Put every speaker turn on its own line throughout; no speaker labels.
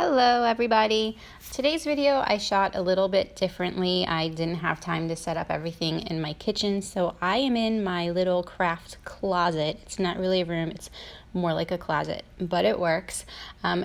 Hello everybody! Today's video I shot a little bit differently. I didn't have time to set up everything in my kitchen, so I am in my little craft closet. It's not really a room, it's more like a closet, but it works.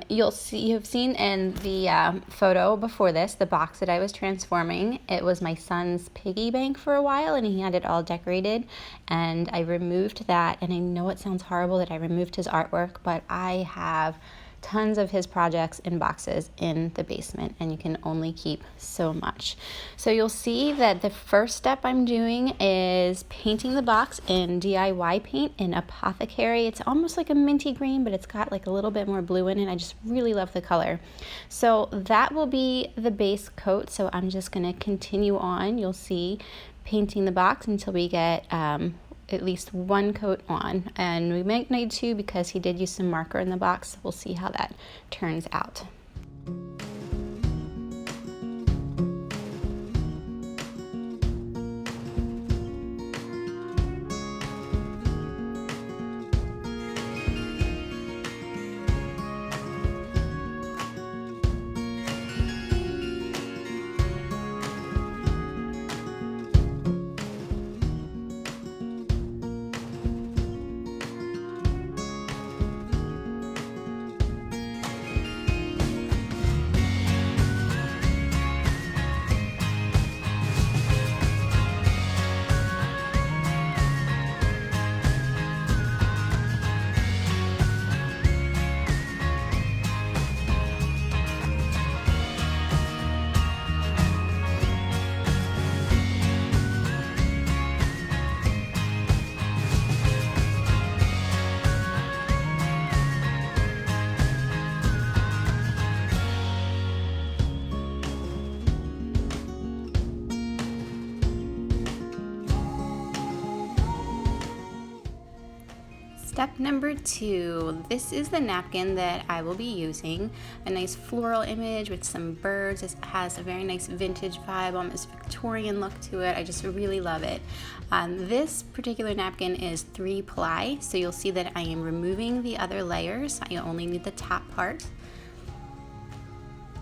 You've seen in the photo before this, the box that I was transforming. It was my son's piggy bank for a while and he had it all decorated, and I removed that. And I know it sounds horrible that I removed his artwork, but I have tons of his projects in boxes in the basement, and you can only keep so much. So you'll see that the first step I'm doing is painting the box in DIY paint in Apothecary. It's almost like a minty green, but it's got like a little bit more blue in it. I just really love the color. So that will be the base coat. So I'm just going to continue on. You'll see painting the box until we get at least one coat on, and we might need two because he did use some marker in the box. We'll see how that turns out. Step number 2, this is the napkin that I will be using. A nice floral image with some birds. It has a very nice vintage vibe, almost Victorian look to it. I just really love it. This particular napkin is 3-ply, so you'll see that I am removing the other layers. I only need the top part.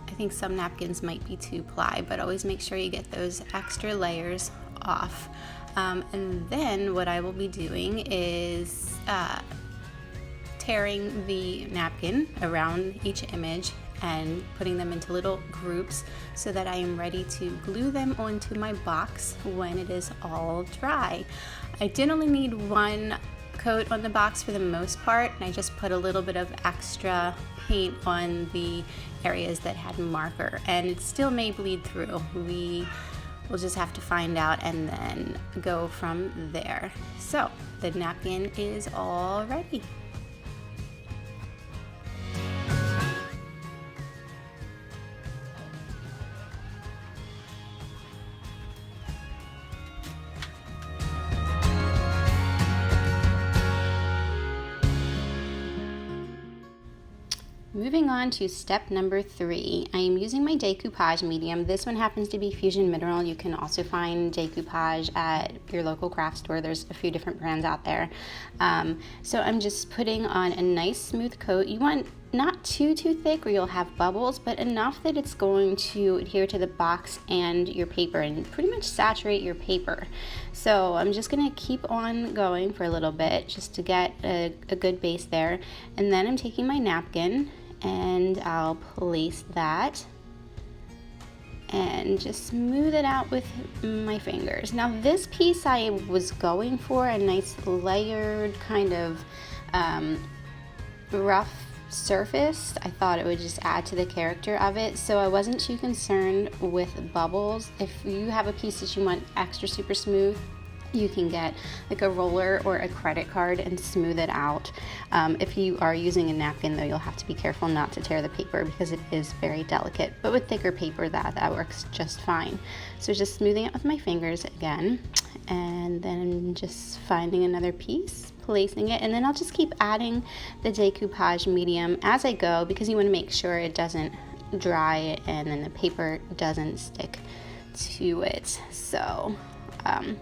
I think some napkins might be 2-ply, but always make sure you get those extra layers off. And then what I will be doing is tearing the napkin around each image and putting them into little groups so that I am ready to glue them onto my box when it is all dry. I did only need one coat on the box for the most part, and I just put a little bit of extra paint on the areas that had marker, and it still may bleed through. We'll just have to find out and then go from there. So the napkin is all ready. Moving on to step number 3, I am using my decoupage medium. This one happens to be Fusion Mineral. You can also find decoupage at your local craft store. There's a few different brands out there. So I'm just putting on a nice smooth coat. You want not too thick or you'll have bubbles, but enough that it's going to adhere to the box and your paper and pretty much saturate your paper. So I'm just going to keep on going for a little bit just to get a good base there. And then I'm taking my napkin and I'll place that and just smooth it out with my fingers. Now this piece I was going for a nice layered kind of rough surface. I thought it would just add to the character of it, so I wasn't too concerned with bubbles. If you have a piece that you want extra super smooth, you can get like a roller or a credit card and smooth it out. If you are using a napkin though, you'll have to be careful not to tear the paper because it is very delicate, but with thicker paper that works just fine. So just smoothing it with my fingers again, and then just finding another piece, placing it, and then I'll just keep adding the decoupage medium as I go because you want to make sure it doesn't dry and then the paper doesn't stick to it. So I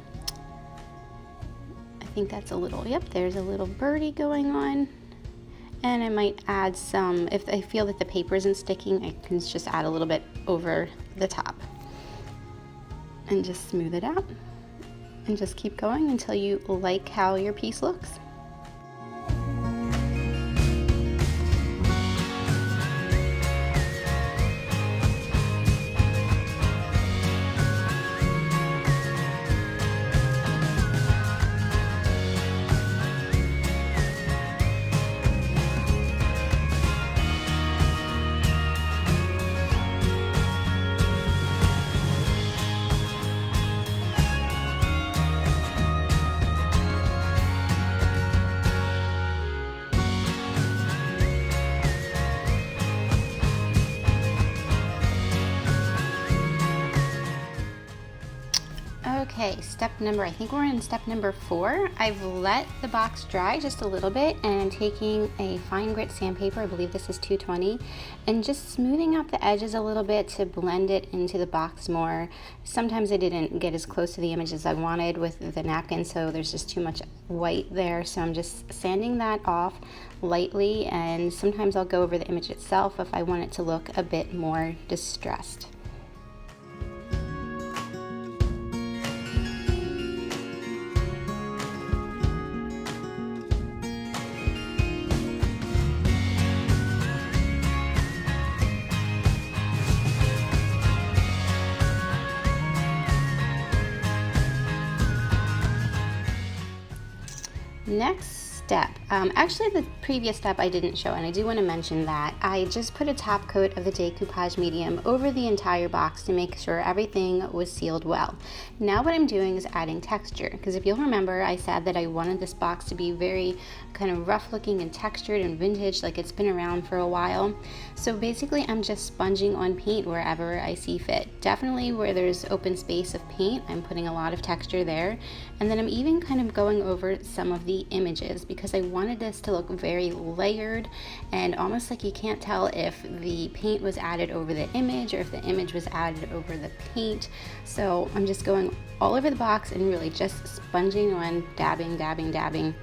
think that's a little, yep, there's a little birdie going on. And I might add some, if I feel that the paper isn't sticking, I can just add a little bit over the top. And just smooth it out. And just keep going until you like how your piece looks. Okay, I think we're in step number 4. I've let the box dry just a little bit, and I'm taking a fine grit sandpaper, I believe this is 220, and just smoothing out the edges a little bit to blend it into the box more. Sometimes I didn't get as close to the image as I wanted with the napkin, so there's just too much white there, so I'm just sanding that off lightly, and sometimes I'll go over the image itself if I want it to look a bit more distressed. Next step, actually the previous step I didn't show, and I do want to mention that I just put a top coat of the decoupage medium over the entire box to make sure everything was sealed well. Now what I'm doing is adding texture, because if you'll remember, I said that I wanted this box to be very kind of rough looking and textured and vintage, like it's been around for a while. So basically I'm just sponging on paint wherever I see fit. Definitely where there's open space of paint, I'm putting a lot of texture there. And then I'm even kind of going over some of the images because I wanted this to look very layered and almost like you can't tell if the paint was added over the image or if the image was added over the paint. So I'm just going all over the box and really just sponging on, dabbing, dabbing, dabbing,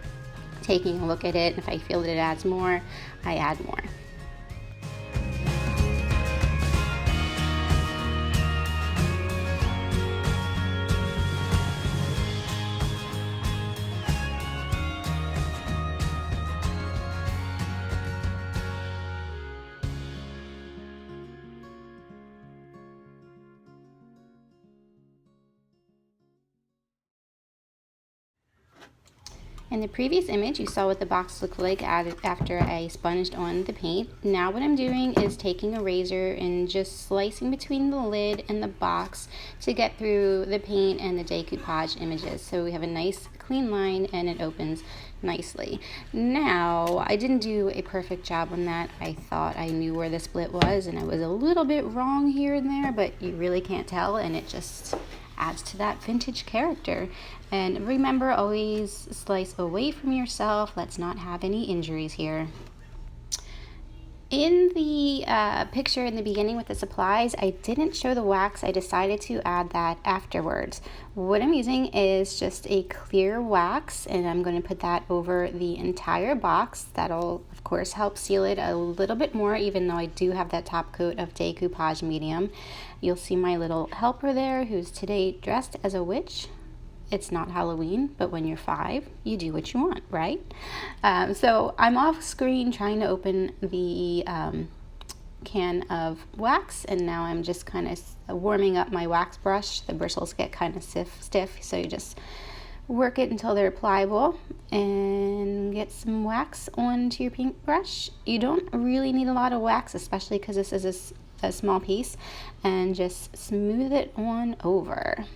taking a look at it. If I feel that it adds more, I add more. In the previous image, you saw what the box looked like after I sponged on the paint. Now what I'm doing is taking a razor and just slicing between the lid and the box to get through the paint and the decoupage images. So we have a nice clean line and it opens nicely. Now, I didn't do a perfect job on that. I thought I knew where the split was and I was a little bit wrong here and there, but you really can't tell, and it just adds to that vintage character. And remember, always slice away from yourself. Let's not have any injuries here. In the picture in the beginning with the supplies, I didn't show the wax. I decided to add that afterwards. What I'm using is just a clear wax, and I'm going to put that over the entire box. That'll, of course, help seal it a little bit more, even though I do have that top coat of decoupage medium. You'll see my little helper there, who's today dressed as a witch. It's not Halloween, but when you're 5, you do what you want, right? So I'm off screen trying to open the can of wax, and now I'm just kind of warming up my wax brush. The bristles get kind of stiff, so you just work it until they're pliable and get some wax onto your paintbrush. You don't really need a lot of wax, especially because this is a small piece, and just smooth it on over.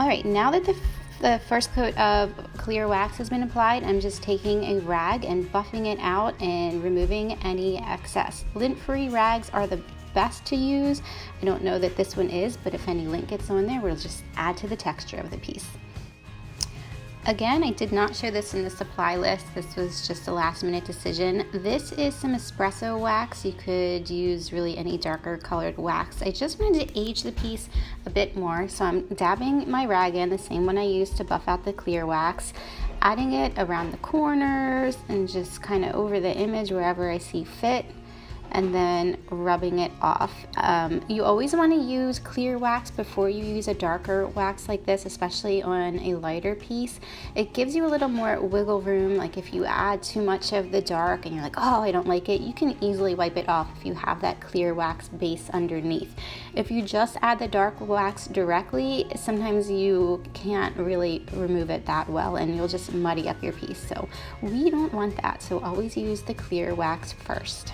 All right, now that the first coat of clear wax has been applied, I'm just taking a rag and buffing it out and removing any excess. Lint-free rags are the best to use. I don't know that this one is, but if any lint gets on there, we'll just add to the texture of the piece. Again, I did not show this in the supply list. This was just a last minute decision. This is some espresso wax. You could use really any darker colored wax. I just wanted to age the piece a bit more, so I'm dabbing my rag in, the same one I used to buff out the clear wax, adding it around the corners and just kind of over the image wherever I see fit, and then rubbing it off. You always want to use clear wax before you use a darker wax like this, especially on a lighter piece. It gives you a little more wiggle room. Like if you add too much of the dark and you're like, oh, I don't like it, you can easily wipe it off if you have that clear wax base underneath. If you just add the dark wax directly, sometimes you can't really remove it that well and you'll just muddy up your piece. So we don't want that, so always use the clear wax first.